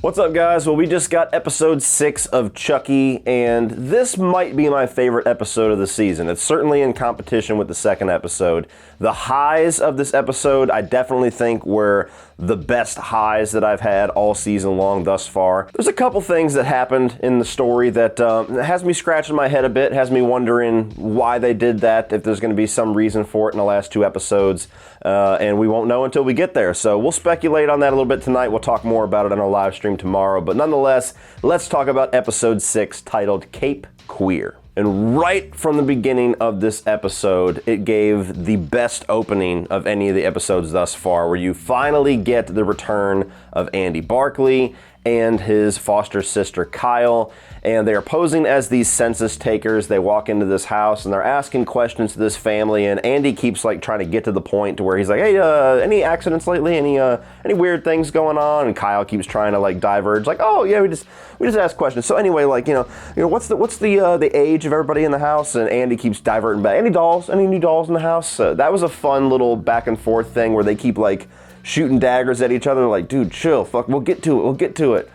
What's up, guys? Well, we just got episode 6 of Chucky, and this might be my favorite episode of the season. It's certainly in competition with the second episode. The highs of this episode, I definitely think, were the best highs that I've had all season long thus far. There's a couple things that happened in the story that has me scratching my head a bit, has me wondering why they did that, if there's going to be some reason for it in the last 2 episodes, and we won't know until we get there. So we'll speculate on that a little bit tonight. We'll talk more about it on our live stream tomorrow, but nonetheless, let's talk about episode 6, titled Cape Queer. And right from the beginning of this episode, it gave the best opening of any of the episodes thus far, where you finally get the return of Andy Barkley and his foster sister Kyle, and they are posing as these census takers. They walk into this house and they're asking questions to this family, and Andy keeps like trying to get to the point to where he's like, hey, any accidents lately? Any weird things going on? And Kyle keeps trying to like diverge, like, oh yeah, we just ask questions. So anyway, like, you know, what's the age of everybody in the house? And Andy keeps diverting back. Any dolls? Any new dolls in the house? That was a fun little back and forth thing where they keep like shooting daggers at each other, like, dude, chill, fuck, we'll get to it.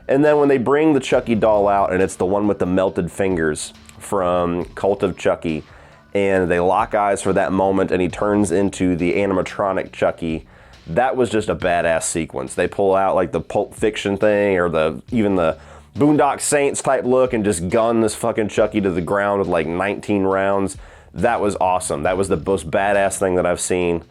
And then when they bring the Chucky doll out, and it's the one with the melted fingers from Cult of Chucky, and they lock eyes for that moment, and he turns into the animatronic Chucky, that was just a badass sequence. They pull out like the Pulp Fiction thing, or even the Boondock Saints type look, and just gun this fucking Chucky to the ground with like 19 rounds. That was awesome. That was the most badass thing that I've seen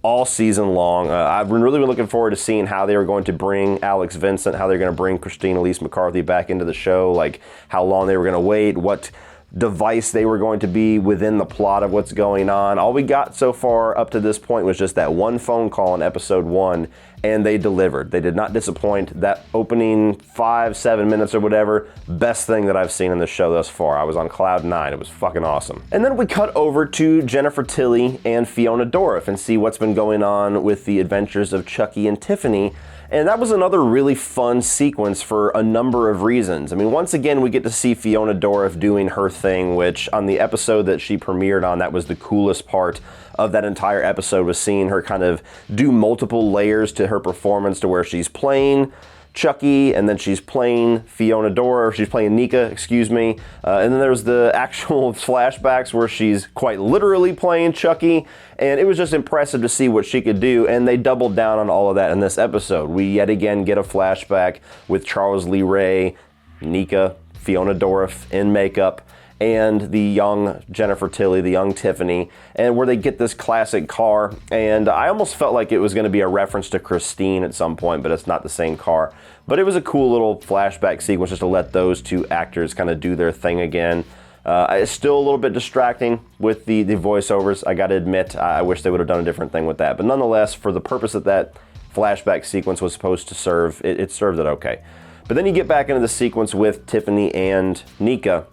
all season long. I've really been looking forward to seeing how they were going to bring Alex Vincent, how they're going to bring Christine Elise McCarthy back into the show, like how long they were going to wait, what device they were going to be within the plot of what's going on. All we got so far up to this point was just that one phone call in episode 1, and they delivered. They did not disappoint. That opening 5-7 minutes or whatever, best thing that I've seen in the show thus far. I was on cloud 9. It was fucking awesome. And then we cut over to Jennifer Tilly and Fiona Dourif and see what's been going on with the adventures of Chucky and Tiffany. And that was another really fun sequence for a number of reasons. I mean, once again, we get to see Fiona Dourif doing her thing, which on the episode that she premiered on, that was the coolest part of that entire episode, was seeing her kind of do multiple layers to her performance, to where she's playing Chucky, and then she's playing Fiona Dourif, she's playing Nica, excuse me, and then there's the actual flashbacks where she's quite literally playing Chucky, and it was just impressive to see what she could do, and they doubled down on all of that in this episode. We yet again get a flashback with Charles Lee Ray, Nica, Fiona Dourif in makeup, and the young Jennifer Tilly, the young Tiffany, and where they get this classic car, and I almost felt like it was going to be a reference to Christine at some point, but it's not the same car. But it was a cool little flashback sequence just to let those two actors kind of do their thing again. It's still a little bit distracting with the voiceovers, I gotta admit. I wish they would have done a different thing with that, but nonetheless, for the purpose that that flashback sequence was supposed to serve, it served it okay. But then you get back into the sequence with Tiffany and Nica,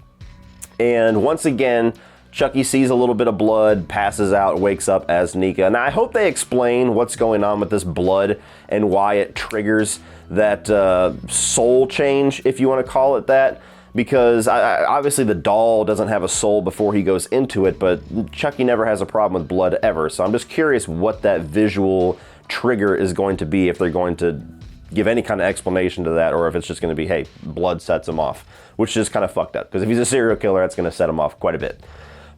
and once again, Chucky sees a little bit of blood, passes out, wakes up as Nica. And I hope they explain what's going on with this blood and why it triggers that soul change, if you want to call it that. Because obviously the doll doesn't have a soul before he goes into it, but Chucky never has a problem with blood ever. So I'm just curious what that visual trigger is going to be, if they're going to give any kind of explanation to that, or if it's just going to be, hey, blood sets him off, which is kind of fucked up, because if he's a serial killer, that's going to set him off quite a bit.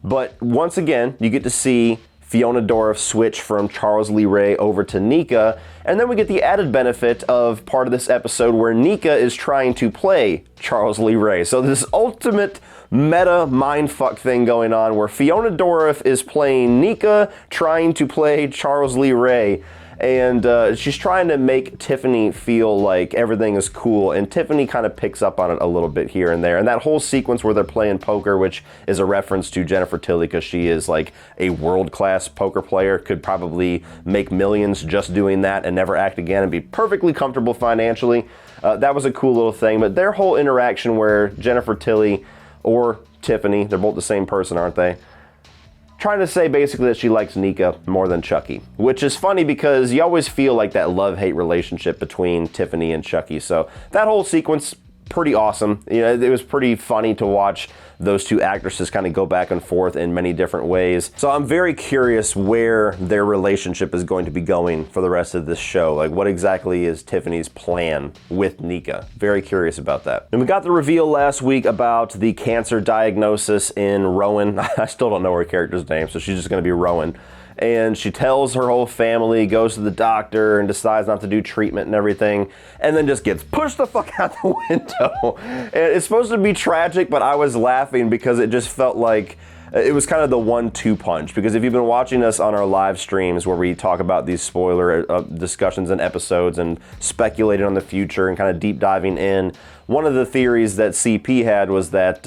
But once again, you get to see Fiona Dourif switch from Charles Lee Ray over to Nica, and then we get the added benefit of part of this episode where Nica is trying to play Charles Lee Ray. So this ultimate meta mindfuck thing going on where Fiona Dourif is playing Nica, trying to play Charles Lee Ray. And she's trying to make Tiffany feel like everything is cool, and Tiffany kind of picks up on it a little bit here and there. And that whole sequence where they're playing poker, which is a reference to Jennifer Tilly, because she is like a world-class poker player, could probably make millions just doing that and never act again and be perfectly comfortable financially. That was a cool little thing. But their whole interaction where Jennifer Tilly or Tiffany, they're both the same person, aren't they? Trying to say basically that she likes Nica more than Chucky, which is funny because you always feel like that love-hate relationship between Tiffany and Chucky. So that whole sequence, pretty awesome. You know, it was pretty funny to watch those two actresses kind of go back and forth in many different ways. So I'm very curious where their relationship is going to be going for the rest of this show. Like, what exactly is Tiffany's plan with Nica? Very curious about that. And we got the reveal last week about the cancer diagnosis in Rowan. I still don't know her character's name, so she's just going to be Rowan. And she tells her whole family, goes to the doctor and decides not to do treatment and everything, and then just gets pushed the fuck out the window. And it's supposed to be tragic, but I was laughing because it just felt like it was kind of the 1-2 punch. Because if you've been watching us on our live streams where we talk about these spoiler discussions and episodes and speculating on the future and kind of deep diving in, one of the theories that CP had was that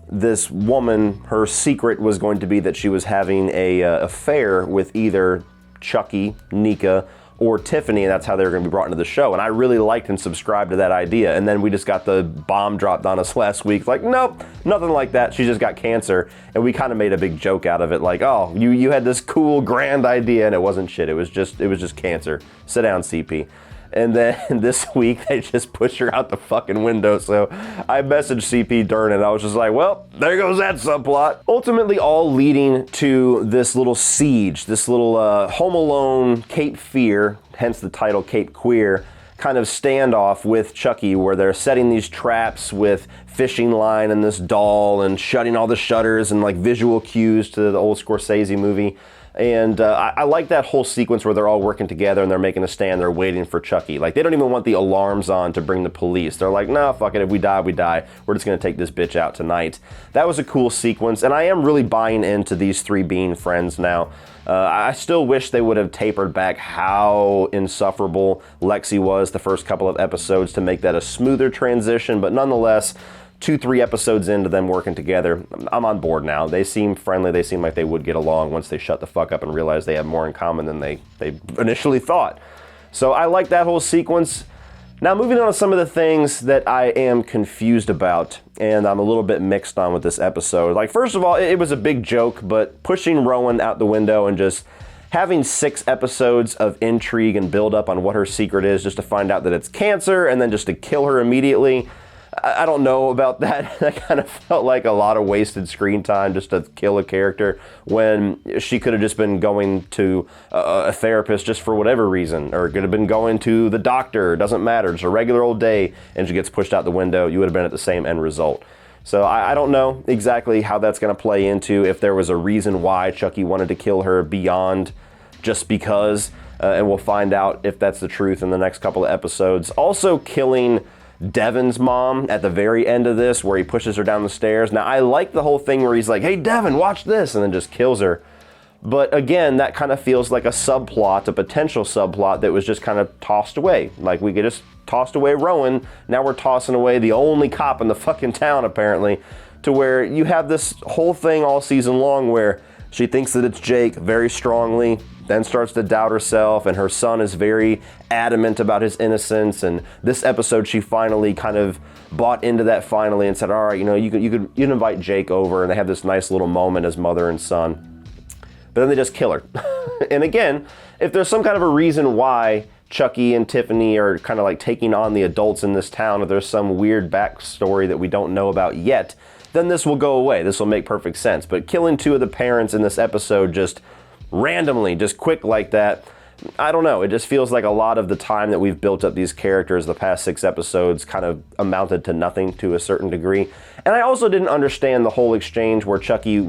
this woman, her secret was going to be that she was having a affair with either Chucky, Nica, or Tiffany, and that's how they were going to be brought into the show. And I really liked and subscribed to that idea. And then we just got the bomb dropped on us last week. Like, nope, nothing like that. She just got cancer. And we kind of made a big joke out of it. Like, oh, you had this cool, grand idea, and it wasn't shit. It was just cancer. Sit down, CP. And then this week, they just pushed her out the fucking window. So I messaged CP during it. I was just like, well, there goes that subplot. Ultimately, all leading to this little siege, this little Home Alone Cape Fear, hence the title Cape Queer, kind of standoff with Chucky, where they're setting these traps with fishing line and this doll and shutting all the shutters and like visual cues to the old Scorsese movie. And I like that whole sequence where they're all working together and they're making a stand. They're waiting for Chucky. Like, they don't even want the alarms on to bring the police. They're like, nah, fuck it. If we die, we die. We're just going to take this bitch out tonight. That was a cool sequence. And I am really buying into these three being friends now. I still wish they would have tapered back how insufferable Lexi was the first couple of episodes to make that a smoother transition. But nonetheless, 2-3 episodes into them working together, I'm on board now. They seem friendly. They seem like they would get along once they shut the fuck up and realize they have more in common than they initially thought. So I like that whole sequence. Now moving on to some of the things that I am confused about and I'm a little bit mixed on with this episode. Like, first of all, it was a big joke, but pushing Rowan out the window and just having 6 episodes of intrigue and build up on what her secret is just to find out that it's cancer and then just to kill her immediately. I don't know about that. That kind of felt like a lot of wasted screen time just to kill a character when she could have just been going to a therapist just for whatever reason, or could have been going to the doctor. It doesn't matter. Just a regular old day, and she gets pushed out the window. You would have been at the same end result. So I don't know exactly how that's going to play into if there was a reason why Chucky wanted to kill her beyond just because, and we'll find out if that's the truth in the next couple of episodes. Also killing Devin's mom at the very end of this, where he pushes her down the stairs. Now, I like the whole thing where he's like, hey, Devin, watch this, and then just kills her. But again, that kind of feels like a subplot, a potential subplot that was just kind of tossed away. Like, we could just tossed away Rowan, now we're tossing away the only cop in the fucking town, apparently, to where you have this whole thing all season long where she thinks that it's Jake very strongly, then starts to doubt herself, and her son is very adamant about his innocence. And this episode, she finally kind of bought into that finally and said, all right, you could invite Jake over, and they have this nice little moment as mother and son. But then they just kill her. And again, if there's some kind of a reason why Chucky and Tiffany are kind of like taking on the adults in this town, if there's some weird backstory that we don't know about yet, then this will go away. This will make perfect sense. But killing 2 of the parents in this episode just randomly, just quick like that, I don't know. It just feels like a lot of the time that we've built up these characters the past 6 episodes kind of amounted to nothing to a certain degree. And I also didn't understand the whole exchange where Chucky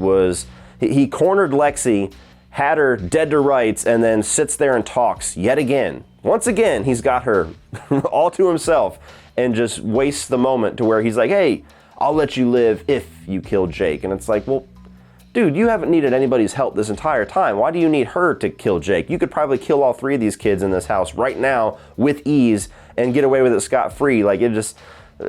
he cornered Lexi, had her dead to rights, and then sits there and talks yet again. Once again, he's got her all to himself and just wastes the moment to where he's like, hey, I'll let you live if you kill Jake. And it's like, well, dude, you haven't needed anybody's help this entire time. Why do you need her to kill Jake? You could probably kill all 3 of these kids in this house right now with ease and get away with it scot-free. Like, it just,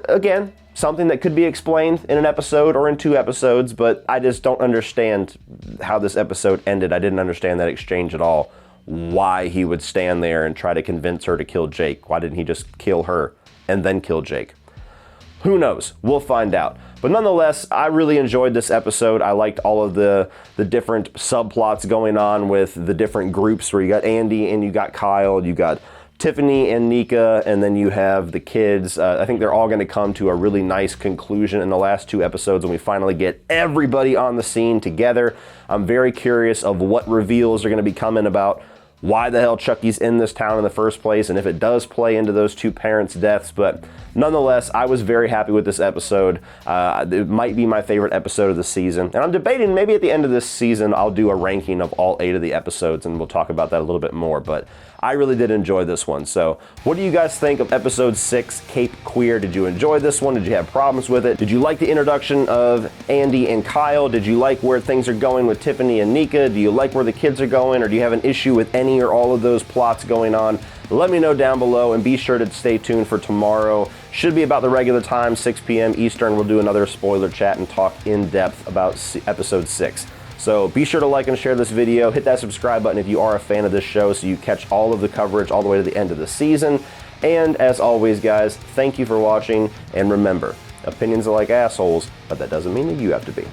again, something that could be explained in an episode or in 2 episodes, but I just don't understand how this episode ended. I didn't understand that exchange at all. Why he would stand there and try to convince her to kill Jake. Why didn't he just kill her and then kill Jake? Who knows? We'll find out. But nonetheless, I really enjoyed this episode. I liked all of the different subplots going on with the different groups where you got Andy and you got Kyle, you got Tiffany and Nica, and then you have the kids. I think they're all going to come to a really nice conclusion in the last 2 episodes when we finally get everybody on the scene together. I'm very curious of what reveals are going to be coming about why the hell Chucky's in this town in the first place, and if it does play into those 2 parents' deaths. But nonetheless, I was very happy with this episode. It might be my favorite episode of the season, and I'm debating maybe at the end of this season I'll do a ranking of all 8 of the episodes, and we'll talk about that a little bit more. But I really did enjoy this one. So what do you guys think of episode 6, Cape Queer? Did you enjoy this one? Did you have problems with it? Did you like the introduction of Andy and Kyle? Did you like where things are going with Tiffany and Nica? Do you like where the kids are going, or do you have an issue with any or all of those plots going on? Let me know down below, and be sure to stay tuned for tomorrow. Should be about the regular time, 6 p.m. Eastern. We'll do another spoiler chat and talk in depth about episode 6. So be sure to like and share this video. Hit that subscribe button if you are a fan of this show so you catch all of the coverage all the way to the end of the season. And as always, guys, thank you for watching. And remember, opinions are like assholes, but that doesn't mean that you have to be.